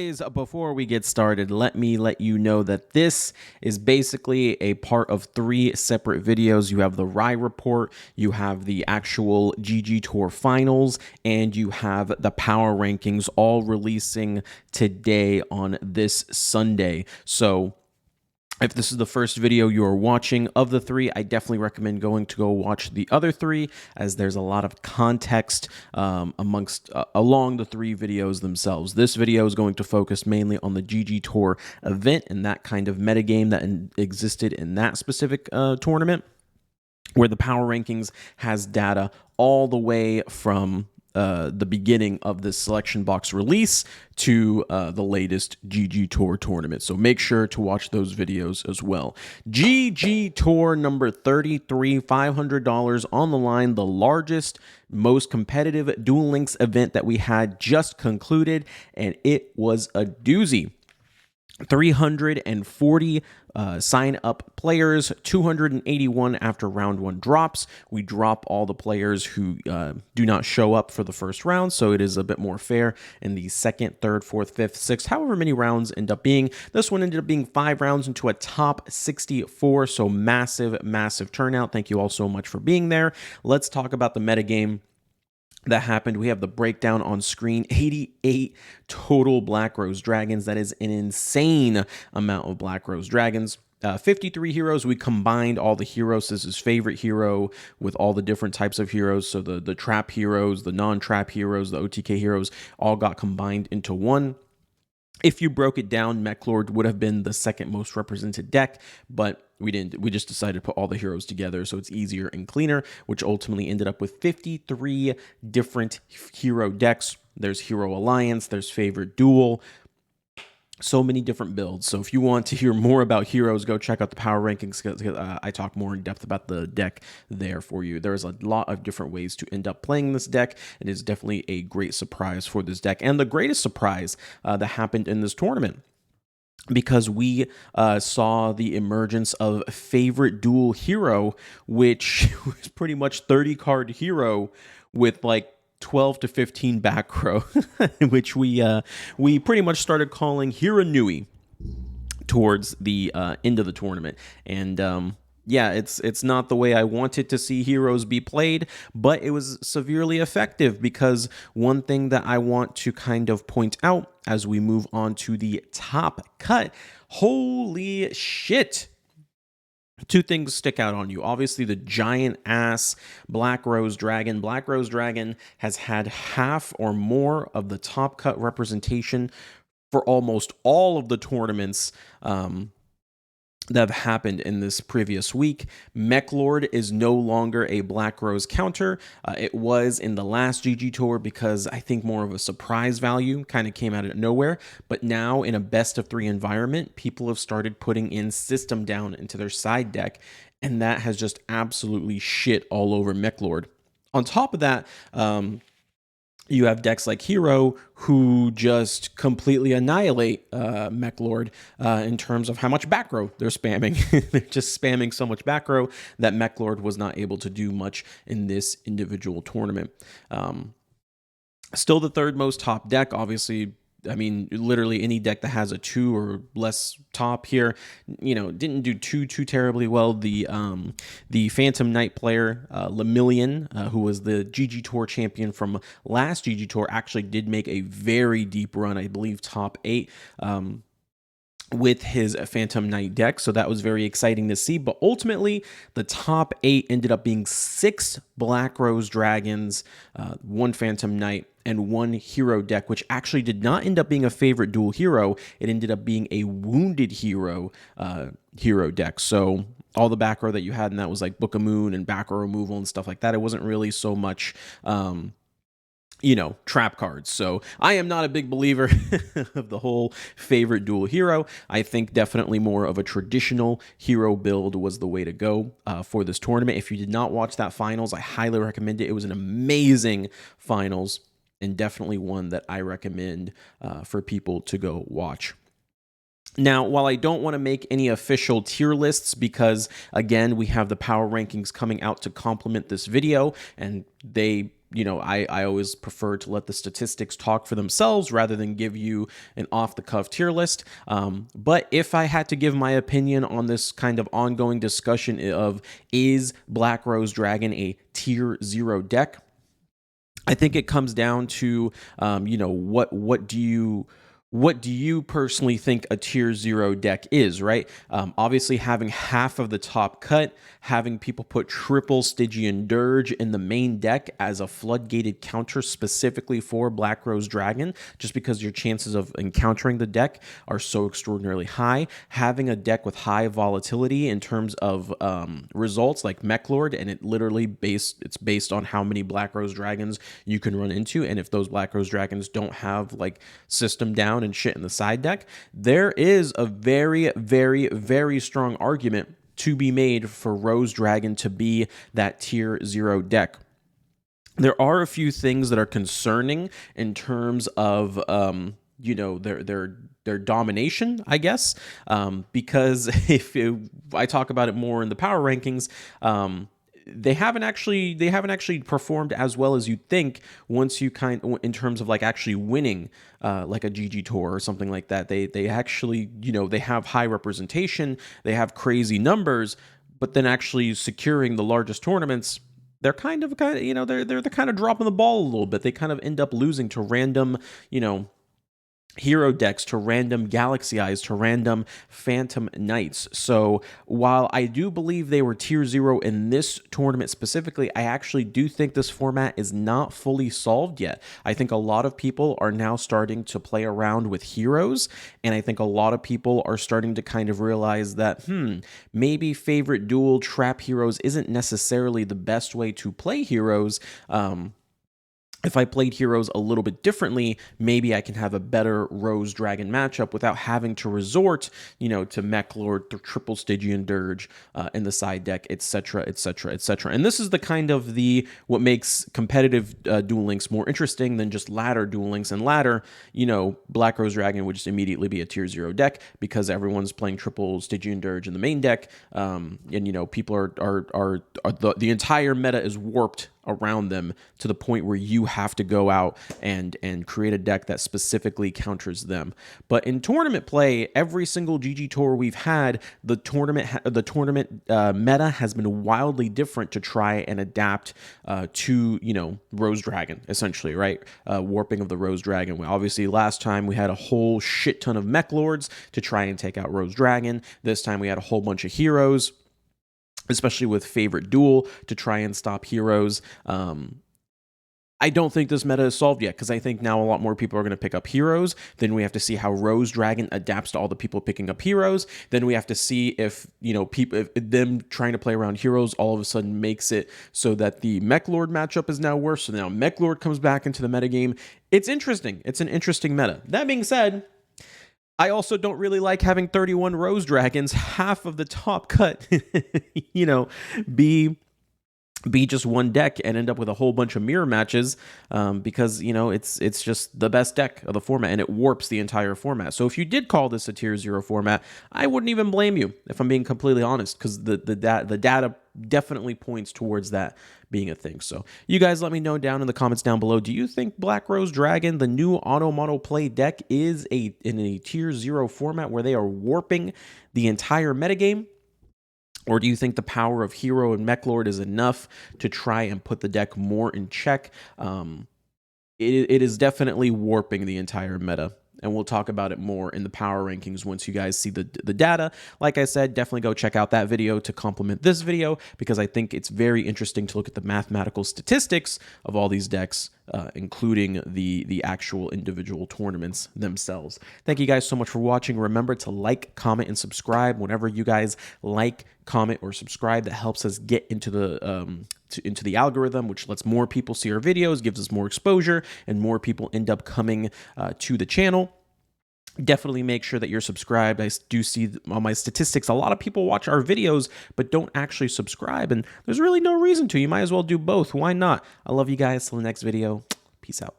always, before we get started, let me let you know that this is basically a part of 3 separate videos. You have the Rye Report, you have the actual GGtoor finals, and you have the power rankings all releasing today on this Sunday. So if this is the first video you are watching of the 3, I definitely recommend going to go watch the other 3, as there's a lot of context along the 3 videos themselves. This video is going to focus mainly on the GGtoor event and that kind of metagame that existed in that specific tournament, where the power rankings has data all the way from the beginning of the selection box release to the latest GGtoor tournament. So make sure to watch those videos as well. GGtoor number 33, $500 on the line, the largest, most competitive Duel Links event that we had just concluded, and it was a doozy. 340 sign-up players, 281 after round 1 drops. We drop all the players who do not show up for the first round, so it is a bit more fair in the 2nd, 3rd, 4th, 5th, 6th, however many rounds end up being. This one ended up being 5 rounds into a top 64, so massive, massive turnout. Thank you all so much for being there. Let's talk about the metagame that happened. We have the breakdown on screen. 88 total Black Rose Dragons. That is an insane amount of Black Rose Dragons. 53 heroes. We combined all the heroes. This is favorite hero with all the different types of heroes. So the trap heroes, the non-trap heroes, the OTK heroes all got combined into one. If you broke it down, Mech Lord would have been the 2nd most represented deck, but we didn't. We just decided to put all the heroes together so it's easier and cleaner, which ultimately ended up with 53 different hero decks. There's Hero Alliance, there's Favorite Duel, so many different builds. So if you want to hear more about heroes, go check out the power rankings. I talk more in depth about the deck there for you. There's a lot of different ways to end up playing this deck. It is definitely a great surprise for this deck, and the greatest surprise that happened in this tournament, because we saw the emergence of Favorite Duel Hero, which was pretty much 30 card hero with like 12 to 15 back row, which we pretty much started calling Hero Nui towards the end of the tournament. And yeah, it's not the way I wanted to see heroes be played, but it was severely effective, because one thing that I want to kind of point out as we move on to the top cut, holy shit. 2 things stick out on you. Obviously, the giant ass Black Rose Dragon. Black Rose Dragon has had half or more of the top cut representation for almost all of the tournaments that have happened in this previous week. Mech Lord is no longer a Black Rose counter. It was in the last GGtoor, because I think more of a surprise value kind of came out of nowhere. But now in a best of 3 environment, people have started putting in System Down into their side deck, and that has just absolutely shit all over Mech Lord. On top of that, you have decks like Hero who just completely annihilate Mech Lord in terms of how much back row they're spamming. They're just spamming so much back row that Mech Lord was not able to do much in this individual tournament. Still the 3rd most top deck, obviously. I mean, literally any deck that has a 2 or less top here, you know, didn't do too terribly well. The Phantom Knight player, Lemillion, who was the GGtoor champion from last GGtoor, actually did make a very deep run, I believe top 8, with his Phantom Knight deck, so that was very exciting to see. But ultimately, the top 8 ended up being 6 Black Rose Dragons, 1 Phantom Knight, and 1 hero deck, which actually did not end up being a Favorite Duel hero. It ended up being a Wounded Hero hero deck. So all the back row that you had, and that was like Book of Moon and back row removal and stuff like that. It wasn't really so much you know, trap cards. So I am not a big believer of the whole Favorite Duel hero. I think definitely more of a traditional hero build was the way to go for this tournament. If you did not watch that finals, I highly recommend it. It was an amazing finals, and definitely one that I recommend for people to go watch. Now, while I don't want to make any official tier lists, because again, we have the power rankings coming out to complement this video, and they I always prefer to let the statistics talk for themselves rather than give you an off-the-cuff tier list. But if I had to give my opinion on this kind of ongoing discussion of is Black Rose Dragon a tier 0 deck, I think it comes down to, what do you personally think a tier 0 deck is, right? Obviously, having half of the top cut, having people put triple Stygian Dirge in the main deck as a floodgated counter specifically for Black Rose Dragon, just because your chances of encountering the deck are so extraordinarily high. Having a deck with high volatility in terms of results like Mech Lord, and it's based on how many Black Rose Dragons you can run into, and if those Black Rose Dragons don't have like system down and shit in the side deck, there is a very, very, very strong argument to be made for Rose Dragon to be that tier 0 deck. There are a few things that are concerning in terms of their domination, I guess, because if I talk about it more in the power rankings, they haven't actually performed as well as you'd think once you in terms of like actually winning like a GGtoor or something like that. They actually, they have high representation, they have crazy numbers, but then actually securing the largest tournaments, they're kind of they're the kind of dropping the ball a little bit. They kind of end up losing to random, hero decks, to random Galaxy Eyes, to random Phantom Knights. So while I do believe they were tier 0 in this tournament specifically, I actually do think this format is not fully solved yet. I think a lot of people are now starting to play around with heroes, and I think a lot of people are starting to kind of realize that, maybe favorite duel trap heroes isn't necessarily the best way to play heroes. If I played heroes a little bit differently, maybe I can have a better Rose Dragon matchup without having to resort, to Mech Lord, triple Stygian Dirge in the side deck, etc., etc., etc. And this is the kind of what makes competitive Duel Links more interesting than just ladder Duel Links. And ladder, Black Rose Dragon would just immediately be a tier 0 deck because everyone's playing triple Stygian Dirge in the main deck, and people are the entire meta is warped around them to the point where you have to go out and create a deck that specifically counters them. But in tournament play, every single GGtoor we've had, the tournament meta has been wildly different to try and adapt to Rose Dragon, essentially, right? Warping of the Rose Dragon. Obviously, last time we had a whole shit ton of Mech Lords to try and take out Rose Dragon. This time we had a whole bunch of heroes, especially with favorite duel, to try and stop heroes. I don't think this meta is solved yet, because I think now a lot more people are going to pick up heroes. Then we have to see how Rose Dragon adapts to all the people picking up heroes. Then we have to see if if them trying to play around heroes all of a sudden makes it so that the Mech Lord matchup is now worse. So now Mech Lord comes back into the metagame. It's interesting. It's an interesting meta. That being said, I also don't really like having 31 Rose Dragons, half of the top cut, be just one deck and end up with a whole bunch of mirror matches, because it's just the best deck of the format and it warps the entire format. So if you did call this a tier 0 format, I wouldn't even blame you, if I'm being completely honest, because the data definitely points towards that being a thing. So you guys let me know down in the comments down below, do you think Black Rose Dragon, the new auto model play deck, is in a tier 0 format where they are warping the entire metagame? Or do you think the power of Hero and Mech Lord is enough to try and put the deck more in check? It is definitely warping the entire meta, and we'll talk about it more in the power rankings once you guys see the data. Like I said, definitely go check out that video to complement this video, because I think it's very interesting to look at the mathematical statistics of all these decks, including the actual individual tournaments themselves. Thank you guys so much for watching. Remember to like, comment, and subscribe. Whenever you guys like, comment, or subscribe, that helps us get into the algorithm, which lets more people see our videos, gives us more exposure, and more people end up coming to the channel. Definitely make sure that you're subscribed. I do see on my statistics, a lot of people watch our videos but don't actually subscribe, and there's really no reason to. You might as well do both. Why not? I love you guys. Till the next video. Peace out.